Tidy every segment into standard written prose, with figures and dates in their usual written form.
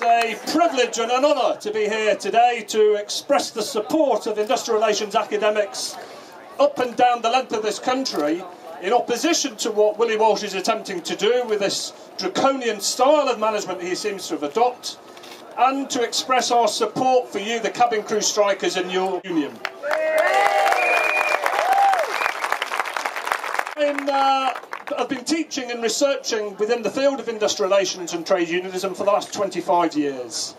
It's a privilege and an honour to be here today to express the support of industrial relations academics up and down the length of this country in opposition to what Willie Walsh is attempting to do with this draconian style of management he seems to have adopted, and to express our support for you, the cabin crew strikers, and your union. I've been teaching and researching within the field of industrial relations and trade unionism for the last 25 years.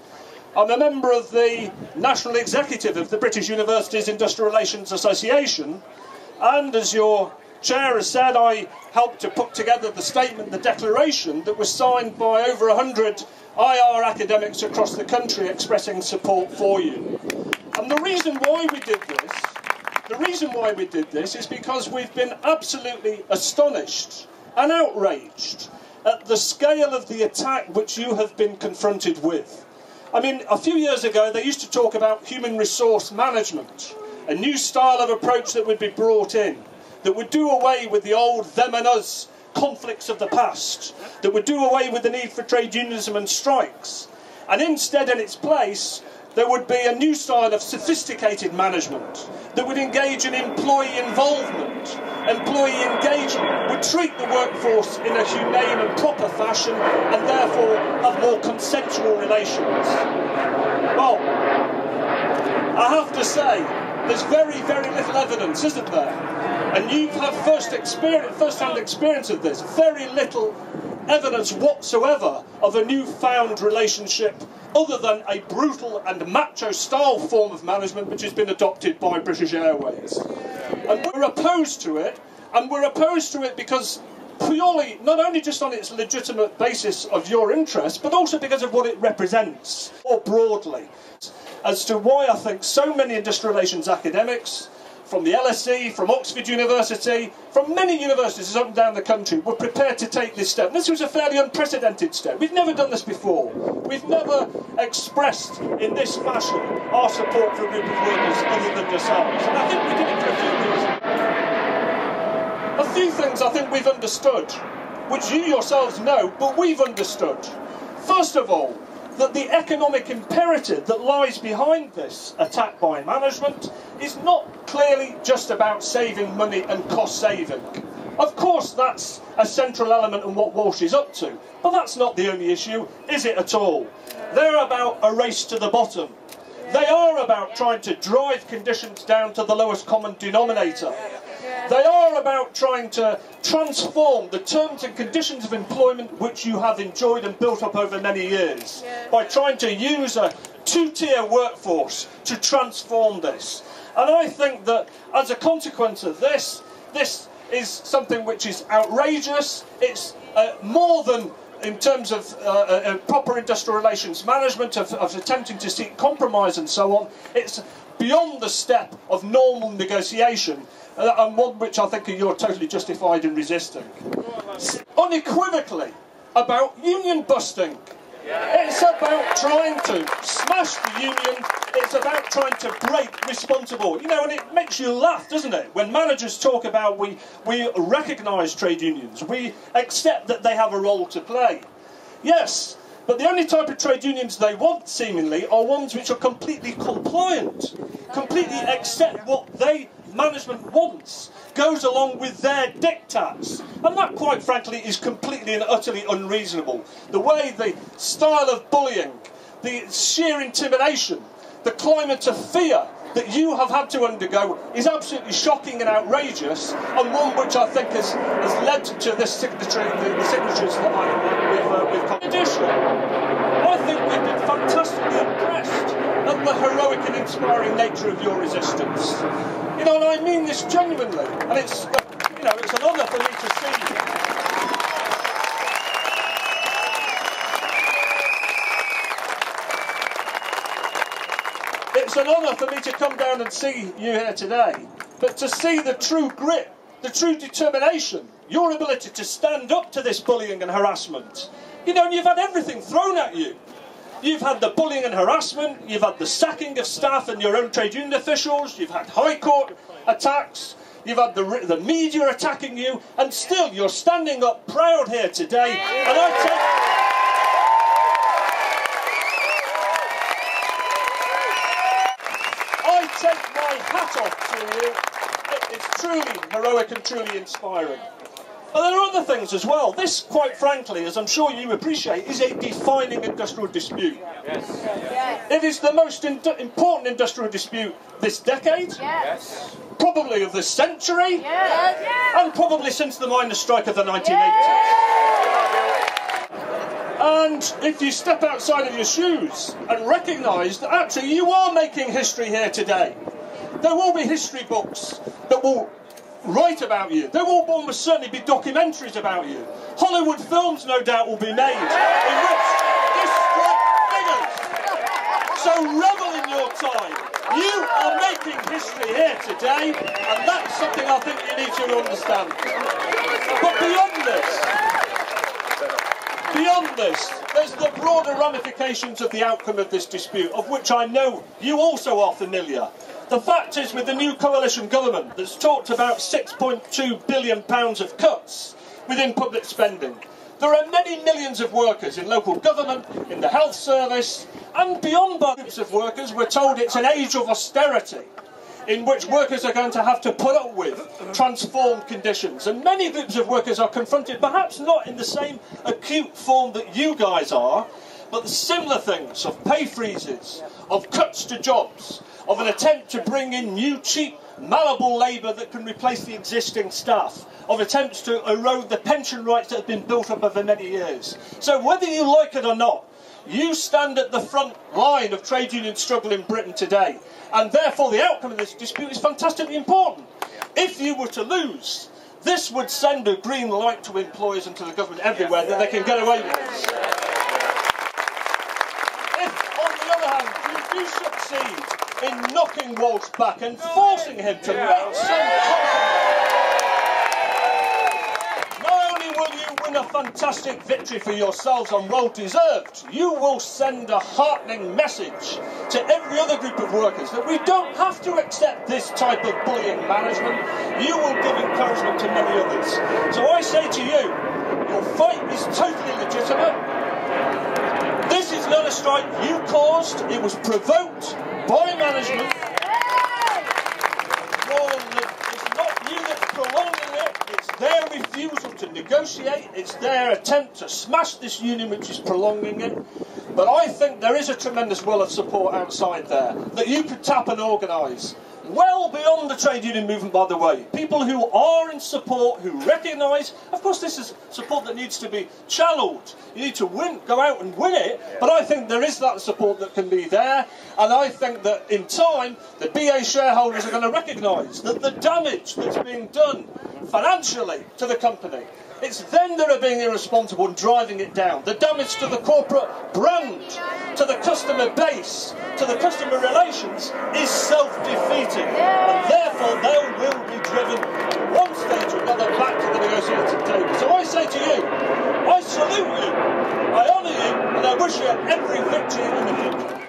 I'm a member of the National Executive of the British Universities Industrial Relations Association, and as your chair has said, I helped to put together the statement, the declaration, that was signed by over 100 IR academics across the country expressing support for you. And the reason why we did this is because we've been absolutely astonished and outraged at the scale of the attack which you have been confronted with. I mean, a few years ago they used to talk about human resource management, a new style of approach that would be brought in, that would do away with the old them and us conflicts of the past, that would do away with the need for trade unionism and strikes. And instead, in its place, there would be a new style of sophisticated management that would engage in employee involvement, employee engagement, would treat the workforce in a humane and proper fashion, and therefore have more consensual relations. Well, I have to say, there's very, very little evidence, isn't there? And you've had first-hand experience of this. Very little evidence whatsoever of a newfound relationship other than a brutal and macho-style form of management which has been adopted by British Airways. And we're opposed to it, because purely, not only just on its legitimate basis of your interest, but also because of what it represents, more broadly, as to why I think so many industrial relations academics, from the LSE, from Oxford University, from many universities up and down the country, were prepared to take this step. This was a fairly unprecedented step. We've never done this before. We've never expressed in this fashion our support for a group of workers other than yourselves. And I think we did it for a few reasons. A few things I think we've understood, which you yourselves know, but we've understood. First of all, that the economic imperative that lies behind this attack by management is not clearly just about saving money and cost saving. Of course that's a central element in what Walsh is up to, but that's not the only issue, is it at all? They're about a race to the bottom. They are about trying to drive conditions down to the lowest common denominator. They are about trying to transform the terms and conditions of employment which you have enjoyed and built up over many years, by trying to use a two-tier workforce to transform this. And I think that as a consequence of this, this is something which is outrageous. It's more than, in terms of proper industrial relations management, of attempting to seek compromise and so on, it's beyond the step of normal negotiation, and one which I think you're totally justified in resisting. Unequivocally about union busting. It's about trying to smash the union. It's about trying to break responsible. You know, and it makes you laugh, doesn't it? When managers talk about we recognise trade unions, we accept that they have a role to play. Yes, but the only type of trade unions they want, seemingly, are ones which are completely compliant, completely accept what management wants, goes along with their diktats. And that, quite frankly, is completely and utterly unreasonable. The way, the style of bullying, the sheer intimidation, the climate of fear that you have had to undergo is absolutely shocking and outrageous, and one which I think has led to this signature, the signatures that we've in addition, I think we've been fantastically impressed at the heroic and inspiring nature of your resistance. You know, and I mean this genuinely, and it's, you know, it's an honour for me to see you. It's an honour for me to come down and see you here today, but to see the true grit, the true determination, your ability to stand up to this bullying and harassment. You know, and you've had everything thrown at you. You've had the bullying and harassment, you've had the sacking of staff and your own trade union officials, you've had High Court attacks, you've had the media attacking you, and still you're standing up proud here today. And I take... take my hat off to you. It's truly heroic and truly inspiring. But there are other things as well. This, quite frankly, as I'm sure you appreciate, is a defining industrial dispute. Yes. Yes. It is the most important industrial dispute this decade, Yes. probably of this century, Yes. and probably since the miners' strike of the 1980s. And if you step outside of your shoes and recognise that actually you are making history here today, there will be history books that will write about you. There will almost certainly be documentaries about you. Hollywood films, no doubt, will be made in which this strike figures. So revel in your time. You are making history here today, and that's something I think you need to understand. But beyond this, there's the broader ramifications of the outcome of this dispute, of which I know you also are familiar. The fact is, with the new coalition government that's talked about £6.2 billion of cuts within public spending, there are many millions of workers in local government, in the health service, and beyond groups of workers. We're told it's an age of austerity in which workers are going to have to put up with transformed conditions. And many groups of workers are confronted, perhaps not in the same acute form that you guys are, but the similar things of pay freezes, of cuts to jobs, of an attempt to bring in new, cheap, malleable labour that can replace the existing staff, of attempts to erode the pension rights that have been built up over many years. So whether you like it or not, you stand at the front line of trade union struggle in Britain today, and therefore the outcome of this dispute is fantastically important. If you were to lose, this would send a green light to employers and to the government everywhere that they can get away with this. If, on the other hand, you do succeed in knocking Walsh back and forcing him to make some compromise, not only will you win a fantastic victory for yourselves and well deserved, you will send a heartening message to every other group of workers that we don't have to accept this type of bullying management. You will give encouragement to many others. So I say to you, your fight is totally legitimate. This is not a strike you caused, it was provoked by management. It's not you that's prolonging it, it's their refusal to negotiate, it's their attempt to smash this union which is prolonging it. But I think there is a tremendous well of support outside there that you could tap and organise. Well beyond the trade union movement, by the way. People who are in support, who recognise, of course this is support that needs to be channelled. You need to go out and win it, but I think there is that support that can be there, and I think that in time, the BA shareholders are going to recognise that the damage that's being done financially to the company, it's them that are being irresponsible and driving it down. The damage to the corporate brand, to the customer base, to the customer relations is self-defeating. And therefore they will be driven one stage or another back to the negotiating table. So I say to you, I salute you, I honour you, and I wish you every victory in the future.